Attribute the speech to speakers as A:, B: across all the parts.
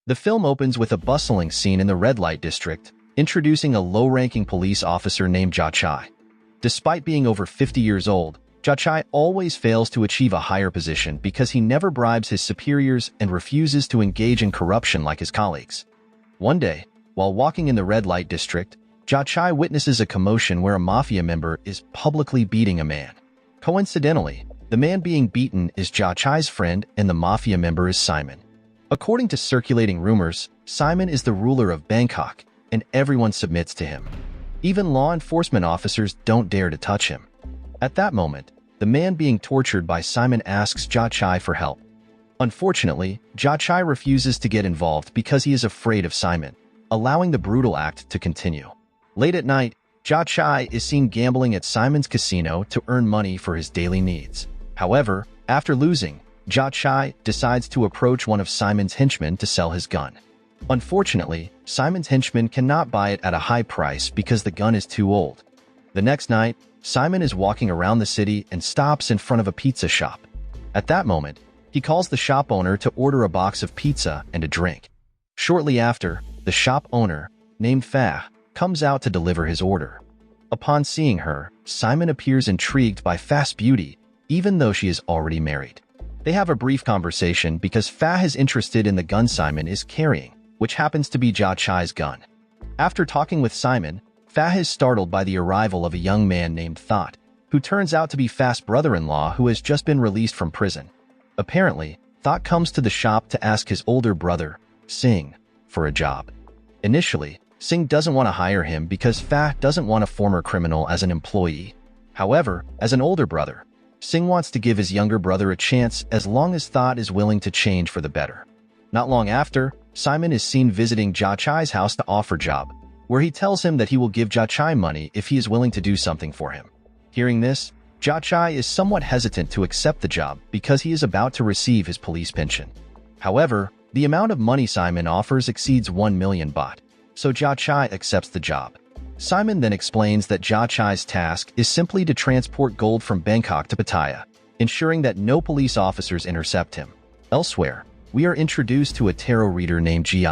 A: The film opens with a bustling scene in the red light district, introducing a low-ranking police officer named Jia Chai. Despite being over 50 years old, Jia Chai always fails to achieve a higher position because he never bribes his superiors and refuses to engage in corruption like his colleagues. One day, while walking in the red light district, Jia Chai witnesses a commotion where a mafia member is publicly beating a man. Coincidentally, the man being beaten is Jia Chai's friend and the mafia member is Simon. According to circulating rumors, Simon is the ruler of Bangkok, and everyone submits to him. Even law enforcement officers don't dare to touch him. At that moment, the man being tortured by Simon asks Jia Chai for help. Unfortunately, Jia Chai refuses to get involved because he is afraid of Simon, allowing the brutal act to continue. Late at night, Jia Chai is seen gambling at Simon's casino to earn money for his daily needs. However, after losing, Jia Chai decides to approach one of Simon's henchmen to sell his gun. Unfortunately, Simon's henchman cannot buy it at a high price because the gun is too old. The next night, Simon is walking around the city and stops in front of a pizza shop. At that moment, he calls the shop owner to order a box of pizza and a drink. Shortly after, the shop owner, named Fa, comes out to deliver his order. Upon seeing her, Simon appears intrigued by Fa's beauty, even though she is already married. They have a brief conversation because Fa is interested in the gun Simon is carrying, which happens to be Jia Chai's gun. After talking with Simon, Fa is startled by the arrival of a young man named Thought, who turns out to be Fa's brother-in-law who has just been released from prison. Apparently, Thought comes to the shop to ask his older brother, Singh, for a job. Initially, Singh doesn't want to hire him because Fa doesn't want a former criminal as an employee. However, as an older brother, Singh wants to give his younger brother a chance as long as Thought is willing to change for the better. Not long after, Simon is seen visiting Jia Chai's house to offer job, where he tells him that he will give Jia Chai money if he is willing to do something for him. Hearing this, Jia Chai is somewhat hesitant to accept the job because he is about to receive his police pension. However, the amount of money Simon offers exceeds 1 million baht, so Jia Chai accepts the job. Simon then explains that Jia Chai's task is simply to transport gold from Bangkok to Pattaya, ensuring that no police officers intercept him. Elsewhere, we are introduced to a tarot reader named Gi.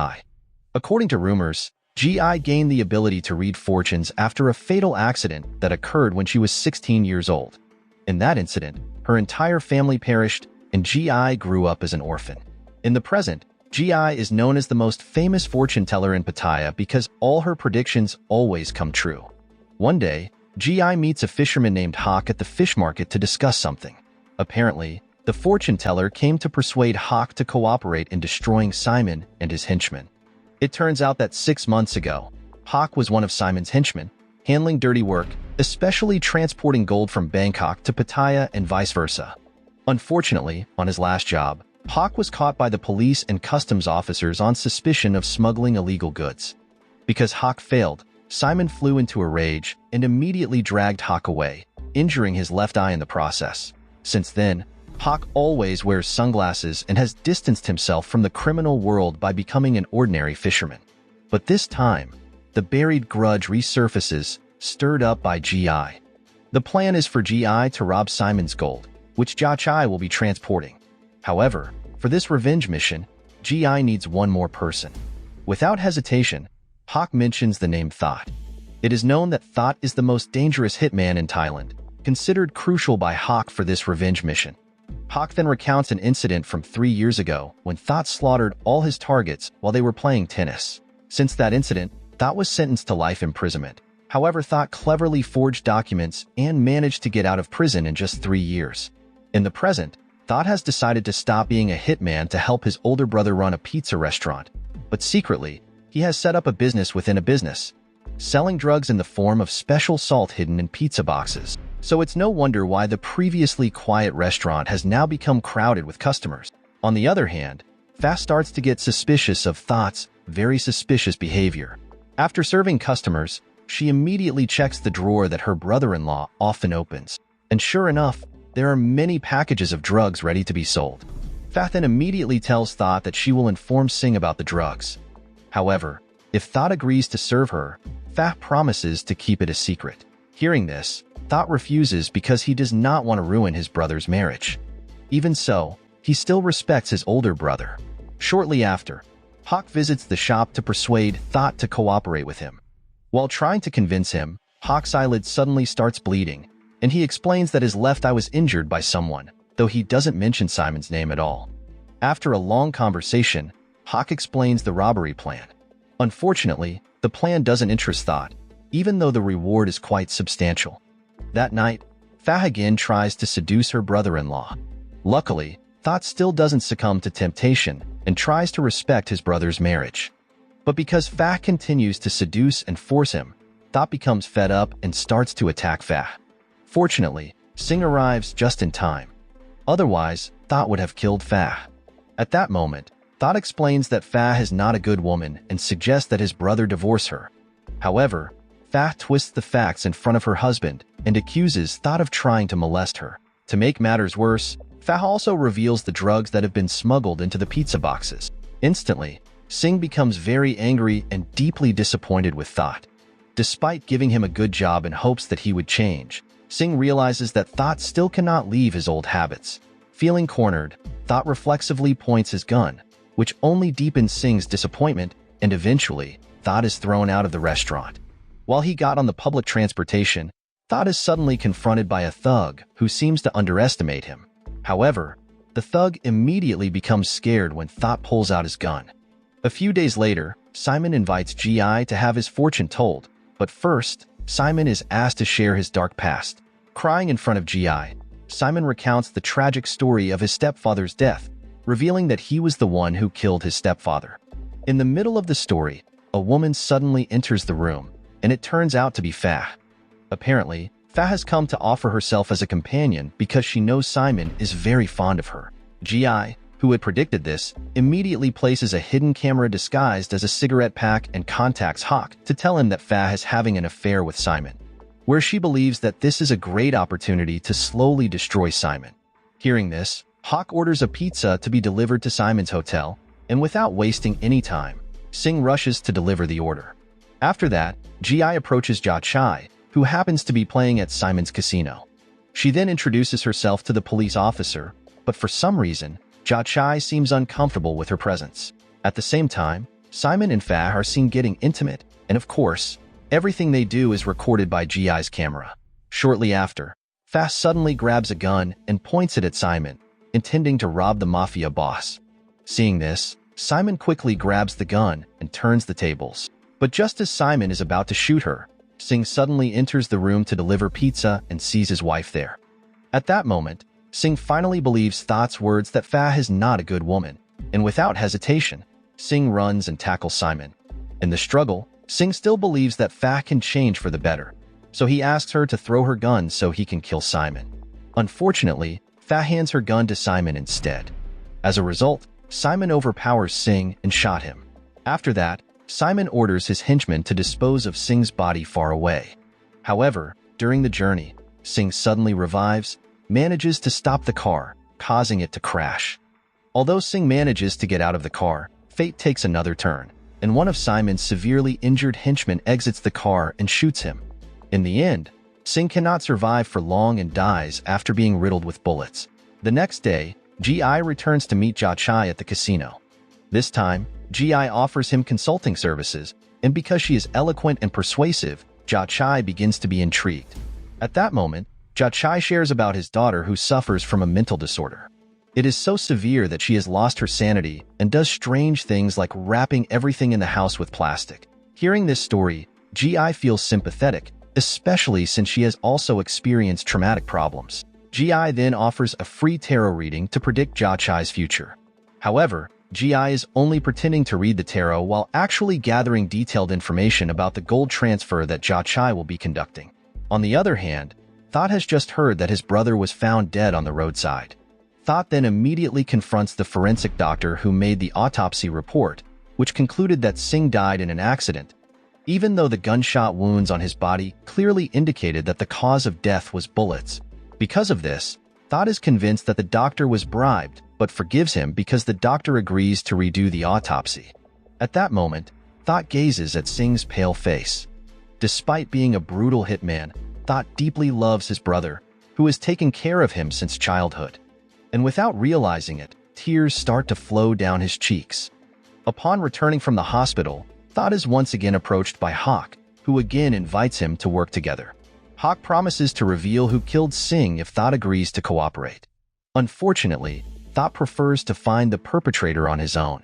A: According to rumors, Gi gained the ability to read fortunes after a fatal accident that occurred when she was 16 years old. In that incident, her entire family perished and Gi grew up as an orphan. In the present, Gi is known as the most famous fortune teller in Pattaya because all her predictions always come true. One day, Gi meets a fisherman named Hawk at the fish market to discuss something. Apparently, the fortune teller came to persuade Hawk to cooperate in destroying Simon and his henchmen. It turns out that 6 months ago, Hawk was one of Simon's henchmen, handling dirty work, especially transporting gold from Bangkok to Pattaya and vice versa. Unfortunately, on his last job, Hawk was caught by the police and customs officers on suspicion of smuggling illegal goods. Because Hawk failed, Simon flew into a rage and immediately dragged Hawk away, injuring his left eye in the process. Since then, Hawk always wears sunglasses and has distanced himself from the criminal world by becoming an ordinary fisherman. But this time, the buried grudge resurfaces, stirred up by Gi. The plan is for Gi to rob Simon's gold, which Jia Chai will be transporting. However, for this revenge mission, Gi needs one more person. Without hesitation, Hawk mentions the name Thought. It is known that Thought is the most dangerous hitman in Thailand, considered crucial by Hawk for this revenge mission. Hawk then recounts an incident from 3 years ago when Thought slaughtered all his targets while they were playing tennis. Since that incident, Thought was sentenced to life imprisonment. However, Thought cleverly forged documents and managed to get out of prison in just 3 years. In the present, Thought has decided to stop being a hitman to help his older brother run a pizza restaurant, but secretly, he has set up a business within a business, selling drugs in the form of special salt hidden in pizza boxes. So it's no wonder why the previously quiet restaurant has now become crowded with customers. On the other hand, Fa starts to get suspicious of Thought's very suspicious behavior. After serving customers, she immediately checks the drawer that her brother-in-law often opens. And sure enough, there are many packages of drugs ready to be sold. Fa then immediately tells Thought that she will inform Singh about the drugs. However, if Thought agrees to serve her, Fa promises to keep it a secret. Hearing this, Thought refuses because he does not want to ruin his brother's marriage. Even so, he still respects his older brother. Shortly after, Hawk visits the shop to persuade Thought to cooperate with him. While trying to convince him, Hawk's eyelid suddenly starts bleeding, and he explains that his left eye was injured by someone, though he doesn't mention Simon's name at all. After a long conversation, Hawk explains the robbery plan. Unfortunately, the plan doesn't interest Thought, even though the reward is quite substantial. That night, Fah again tries to seduce her brother-in-law. Luckily, Thought still doesn't succumb to temptation and tries to respect his brother's marriage. But because Fah continues to seduce and force him, Thought becomes fed up and starts to attack Fah. Fortunately, Singh arrives just in time. Otherwise, Thought would have killed Fah. At that moment, Thought explains that Fah is not a good woman and suggests that his brother divorce her. However, Fah twists the facts in front of her husband and accuses Thought of trying to molest her. To make matters worse, Fah also reveals the drugs that have been smuggled into the pizza boxes. Instantly, Singh becomes very angry and deeply disappointed with Thought. Despite giving him a good job in hopes that he would change, Singh realizes that Thought still cannot leave his old habits. Feeling cornered, Thought reflexively points his gun, which only deepens Singh's disappointment, and eventually, Thought is thrown out of the restaurant. While he got on the public transportation, Thought is suddenly confronted by a thug who seems to underestimate him. However, the thug immediately becomes scared when Thought pulls out his gun. A few days later, Simon invites G.I. to have his fortune told, but first, Simon is asked to share his dark past. Crying in front of G.I., Simon recounts the tragic story of his stepfather's death, revealing that he was the one who killed his stepfather. In the middle of the story, a woman suddenly enters the room, and it turns out to be Fah. Apparently, Fah has come to offer herself as a companion because she knows Simon is very fond of her. G.I., who had predicted this, immediately places a hidden camera disguised as a cigarette pack and contacts Hawk to tell him that Fah is having an affair with Simon, where she believes that this is a great opportunity to slowly destroy Simon. Hearing this, Hawk orders a pizza to be delivered to Simon's hotel, and without wasting any time, Singh rushes to deliver the order. After that, G.I. approaches Jia Chai, who happens to be playing at Simon's casino. She then introduces herself to the police officer, but for some reason, Jia Chai seems uncomfortable with her presence. At the same time, Simon and Fah are seen getting intimate, and of course, everything they do is recorded by G.I.'s camera. Shortly after, Fah suddenly grabs a gun and points it at Simon, intending to rob the mafia boss. Seeing this, Simon quickly grabs the gun and turns the tables. But just as Simon is about to shoot her, Singh suddenly enters the room to deliver pizza and sees his wife there. At that moment, Singh finally believes Thought's words that Fah is not a good woman, and without hesitation, Singh runs and tackles Simon. In the struggle, Singh still believes that Fah can change for the better, so he asks her to throw her gun so he can kill Simon. Unfortunately, Fah hands her gun to Simon instead. As a result, Simon overpowers Singh and shot him. After that, Simon orders his henchmen to dispose of Singh's body far away. However, during the journey, Singh suddenly revives, manages to stop the car, causing it to crash. Although Singh manages to get out of the car, fate takes another turn, and one of Simon's severely injured henchmen exits the car and shoots him. In the end, Singh cannot survive for long and dies after being riddled with bullets. The next day, G.I. returns to meet Jia Chai at the casino. This time, G.I. offers him consulting services, and because she is eloquent and persuasive, Jia Chai begins to be intrigued. At that moment, Jia Chai shares about his daughter who suffers from a mental disorder. It is so severe that she has lost her sanity and does strange things like wrapping everything in the house with plastic. Hearing this story, G.I. feels sympathetic, especially since she has also experienced traumatic problems. G.I. then offers a free tarot reading to predict Jia Chai's future. However, G.I. is only pretending to read the tarot while actually gathering detailed information about the gold transfer that Jia Chai will be conducting. On the other hand, Thought has just heard that his brother was found dead on the roadside. Thought then immediately confronts the forensic doctor who made the autopsy report, which concluded that Singh died in an accident, even though the gunshot wounds on his body clearly indicated that the cause of death was bullets. Because of this, Thought is convinced that the doctor was bribed, but forgives him because the doctor agrees to redo the autopsy. At that moment, Thought gazes at Singh's pale face. Despite being a brutal hitman, Thought deeply loves his brother, who has taken care of him since childhood. And without realizing it, tears start to flow down his cheeks. Upon returning from the hospital, Thought is once again approached by Hawk, who again invites him to work together. Hawk promises to reveal who killed Singh if Thought agrees to cooperate. Unfortunately, Thought prefers to find the perpetrator on his own.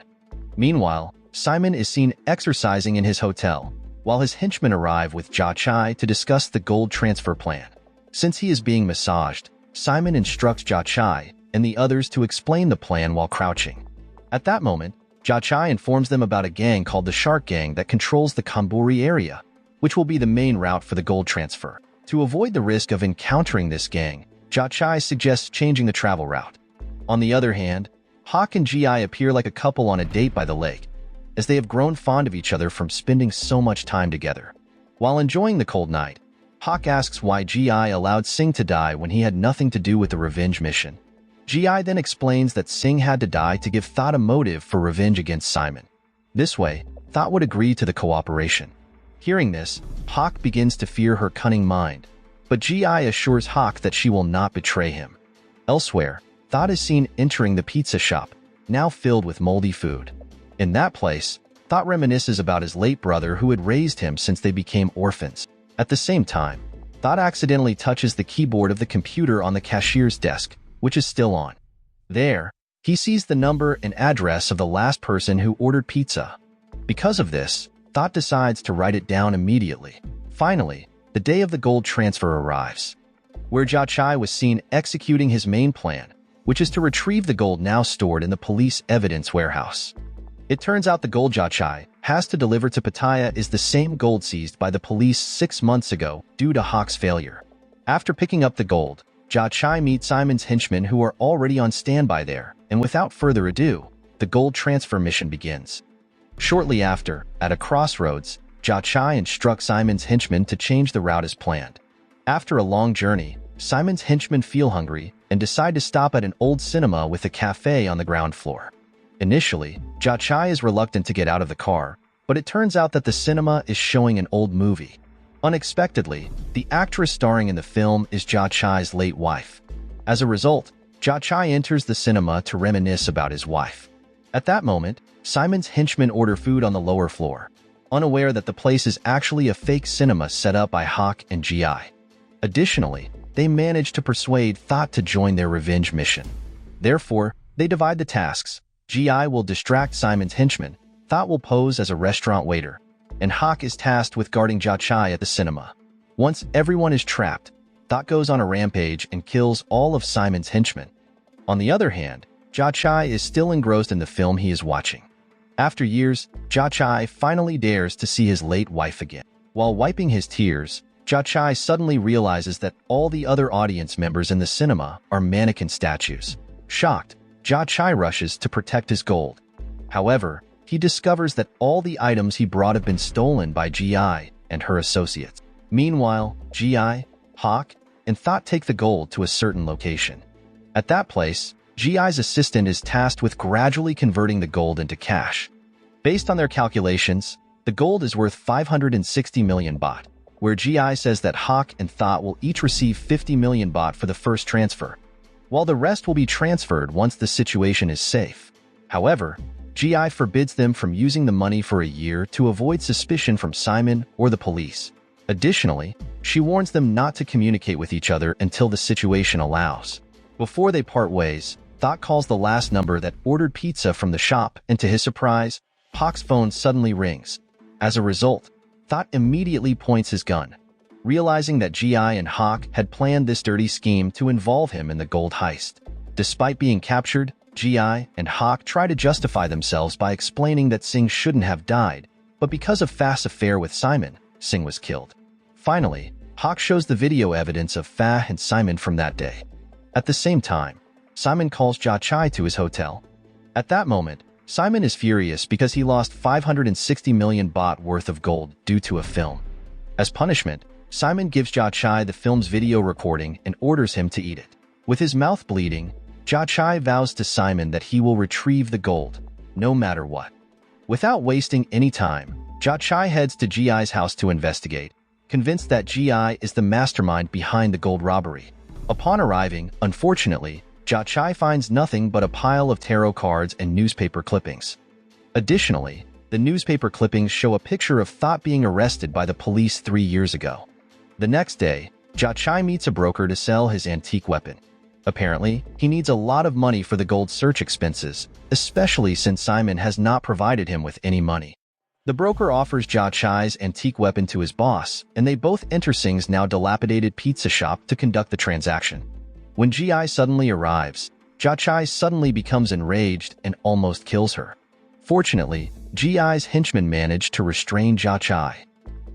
A: Meanwhile, Simon is seen exercising in his hotel, while his henchmen arrive with Jia Chai to discuss the gold transfer plan. Since he is being massaged, Simon instructs Jia Chai and the others to explain the plan while crouching. At that moment, Jia Chai informs them about a gang called the Shark Gang that controls the Kamburi area, which will be the main route for the gold transfer. To avoid the risk of encountering this gang, Jia Chai suggests changing the travel route. On the other hand, Hawk and Gi appear like a couple on a date by the lake, as they have grown fond of each other from spending so much time together. While enjoying the cold night, Hawk asks why Gi allowed Singh to die when he had nothing to do with the revenge mission. Gi then explains that Singh had to die to give Thought a motive for revenge against Simon. This way, Thought would agree to the cooperation. Hearing this, Hawk begins to fear her cunning mind, but Gi assures Hawk that she will not betray him. Elsewhere, Thought is seen entering the pizza shop, now filled with moldy food. In that place, Thought reminisces about his late brother who had raised him since they became orphans. At the same time, Thought accidentally touches the keyboard of the computer on the cashier's desk, which is still on. There, he sees the number and address of the last person who ordered pizza. Because of this, Thought decides to write it down immediately. Finally, the day of the gold transfer arrives, where Jia Chai was seen executing his main plan, which is to retrieve the gold now stored in the police evidence warehouse. It turns out the gold Jia Chai has to deliver to Pattaya is the same gold seized by the police 6 months ago due to Hawk's failure. After picking up the gold, Jia Chai meets Simon's henchmen who are already on standby there, and without further ado, the gold transfer mission begins. Shortly after, at a crossroads, Jia Chai instructs Simon's henchmen to change the route as planned. After a long journey, Simon's henchmen feel hungry and decide to stop at an old cinema with a cafe on the ground floor. Initially, Jia Chai is reluctant to get out of the car, but it turns out that the cinema is showing an old movie. Unexpectedly, the actress starring in the film is Jia Chai's late wife. As a result, Jia Chai enters the cinema to reminisce about his wife. At that moment, Simon's henchmen order food on the lower floor, unaware that the place is actually a fake cinema set up by Hawk and Gi. Additionally, they manage to persuade Thought to join their revenge mission. Therefore, they divide the tasks. Gi will distract Simon's henchmen, Thought will pose as a restaurant waiter, and Hawk is tasked with guarding Jia Chai at the cinema. Once everyone is trapped, Thought goes on a rampage and kills all of Simon's henchmen. On the other hand, Jia Chai is still engrossed in the film he is watching. After years, Jia Chai finally dares to see his late wife again. While wiping his tears, Jia Chai suddenly realizes that all the other audience members in the cinema are mannequin statues. Shocked, Jia Chai rushes to protect his gold. However, he discovers that all the items he brought have been stolen by Gi and her associates. Meanwhile, Gi, Hawk, and Thought take the gold to a certain location. At that place, Gi's assistant is tasked with gradually converting the gold into cash. Based on their calculations, the gold is worth 560 million baht, where Gi says that Hawk and Thought will each receive 50 million baht for the first transfer, while the rest will be transferred once the situation is safe. However, Gi forbids them from using the money for a year to avoid suspicion from Simon or the police. Additionally, she warns them not to communicate with each other until the situation allows. Before they part ways, Thought calls the last number that ordered pizza from the shop, and to his surprise, Hawk's phone suddenly rings. As a result, Thought immediately points his gun, realizing that Gi and Hawk had planned this dirty scheme to involve him in the gold heist. Despite being captured, Gi and Hawk try to justify themselves by explaining that Singh shouldn't have died, but because of Fa's affair with Simon, Singh was killed. Finally, Hawk shows the video evidence of Fa and Simon from that day. At the same time, Simon calls Jia Chai to his hotel. At that moment, Simon is furious because he lost 560 million baht worth of gold due to a film. As punishment, Simon gives Jia Chai the film's video recording and orders him to eat it. With his mouth bleeding, Jia Chai vows to Simon that he will retrieve the gold, no matter what. Without wasting any time, Jia Chai heads to Gi's house to investigate, convinced that Gi is the mastermind behind the gold robbery. Upon arriving, unfortunately, Jia Chai finds nothing but a pile of tarot cards and newspaper clippings. Additionally, the newspaper clippings show a picture of Thought being arrested by the police 3 years ago. The next day, Jia Chai meets a broker to sell his antique weapon. Apparently, he needs a lot of money for the gold search expenses, especially since Simon has not provided him with any money. The broker offers Jia Chai's antique weapon to his boss, and they both enter Singh's now dilapidated pizza shop to conduct the transaction. When Ji suddenly arrives, Jia Chai suddenly becomes enraged and almost kills her. Fortunately, Ji's henchmen manage to restrain Jia Chai.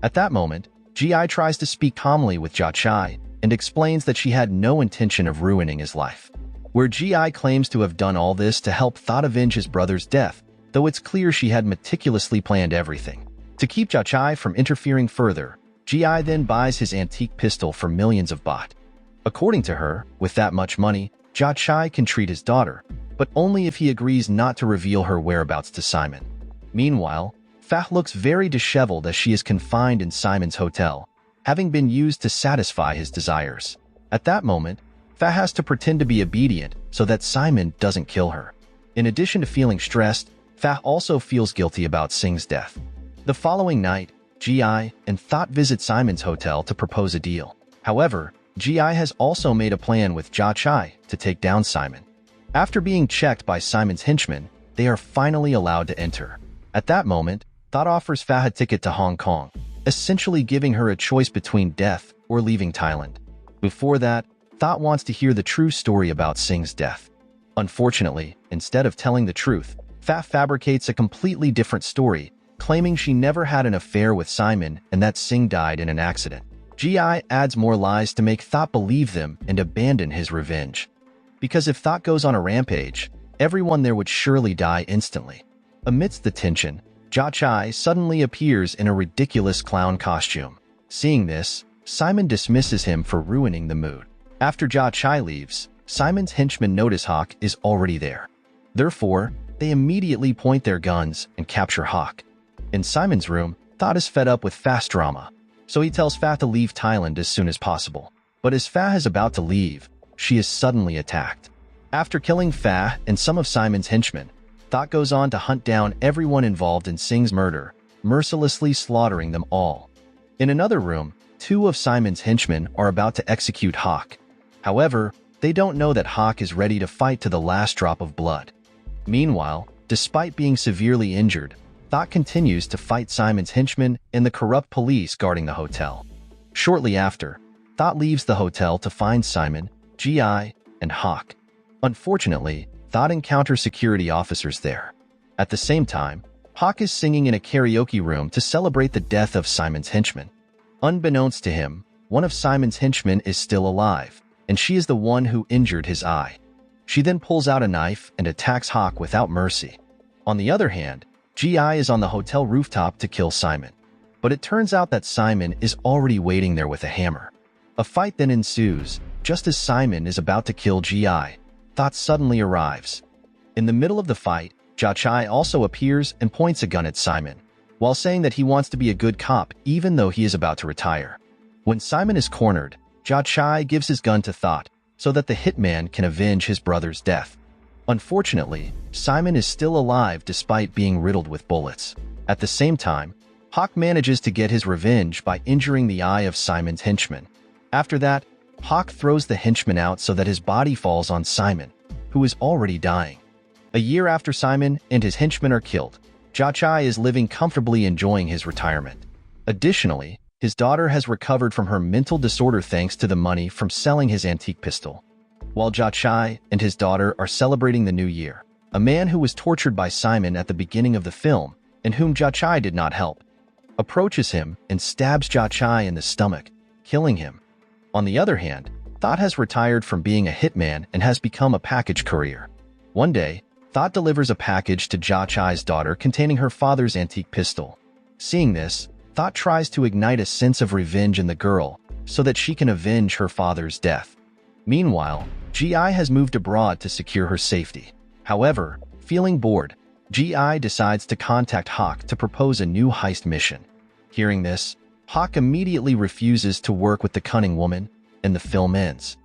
A: At that moment, Ji tries to speak calmly with Jia Chai and explains that she had no intention of ruining his life. Where Ji claims to have done all this to help Thought avenge his brother's death, though it's clear she had meticulously planned everything. To keep Jia Chai from interfering further, Ji then buys his antique pistol for millions of baht. According to her, with that much money, Jia Chai can treat his daughter, but only if he agrees not to reveal her whereabouts to Simon. Meanwhile, Fah looks very disheveled as she is confined in Simon's hotel, having been used to satisfy his desires. At that moment, Fah has to pretend to be obedient so that Simon doesn't kill her. In addition to feeling stressed, Fah also feels guilty about Singh's death. The following night, Ji and Thought visit Simon's hotel to propose a deal. However, Ji has also made a plan with Jia Chai to take down Simon. After being checked by Simon's henchmen, they are finally allowed to enter. At that moment, Thought offers Fah a ticket to Hong Kong, essentially giving her a choice between death or leaving Thailand. Before that, Thought wants to hear the true story about Singh's death. Unfortunately, instead of telling the truth, Fah fabricates a completely different story, claiming she never had an affair with Simon and that Singh died in an accident. Ji adds more lies to make Thought believe them and abandon his revenge. Because if Thought goes on a rampage, everyone there would surely die instantly. Amidst the tension, Jia Chai suddenly appears in a ridiculous clown costume. Seeing this, Simon dismisses him for ruining the mood. After Jia Chai leaves, Simon's henchmen notice Hawk is already there. Therefore, they immediately point their guns and capture Hawk. In Simon's room, Thought is fed up with fast drama, so he tells Fah to leave Thailand as soon as possible. But as Fah is about to leave, she is suddenly attacked. After killing Fah and some of Simon's henchmen, Thought goes on to hunt down everyone involved in Singh's murder, mercilessly slaughtering them all. In another room, 2 of Simon's henchmen are about to execute Hawk. However, they don't know that Hawk is ready to fight to the last drop of blood. Meanwhile, despite being severely injured, Thought continues to fight Simon's henchmen and the corrupt police guarding the hotel. Shortly after, Thought leaves the hotel to find Simon, Ji, and Hawk. Unfortunately, Thought encounters security officers there. At the same time, Hawk is singing in a karaoke room to celebrate the death of Simon's henchman. Unbeknownst to him, one of Simon's henchmen is still alive, and she is the one who injured his eye. She then pulls out a knife and attacks Hawk without mercy. On the other hand, Ji is on the hotel rooftop to kill Simon. But it turns out that Simon is already waiting there with a hammer. A fight then ensues. Just as Simon is about to kill Ji, Thought suddenly arrives. In the middle of the fight, Jia Chai also appears and points a gun at Simon, while saying that he wants to be a good cop even though he is about to retire. When Simon is cornered, Jia Chai gives his gun to Thought so that the hitman can avenge his brother's death. Unfortunately, Simon is still alive despite being riddled with bullets. At the same time, Hawk manages to get his revenge by injuring the eye of Simon's henchman. After that, Hawk throws the henchman out so that his body falls on Simon, who is already dying. A year after Simon and his henchmen are killed, Jia Chai is living comfortably enjoying his retirement. Additionally, his daughter has recovered from her mental disorder thanks to the money from selling his antique pistol. While Jia Chai and his daughter are celebrating the new year, a man who was tortured by Simon at the beginning of the film, and whom Jia Chai did not help, approaches him and stabs Jia Chai in the stomach, killing him. On the other hand, Thought has retired from being a hitman and has become a package courier. One day, Thought delivers a package to Jia Chai's daughter containing her father's antique pistol. Seeing this, Thought tries to ignite a sense of revenge in the girl so that she can avenge her father's death. Meanwhile, Ji has moved abroad to secure her safety. However, feeling bored, Ji decides to contact Hawk to propose a new heist mission. Hearing this, Hawk immediately refuses to work with the cunning woman, and the film ends.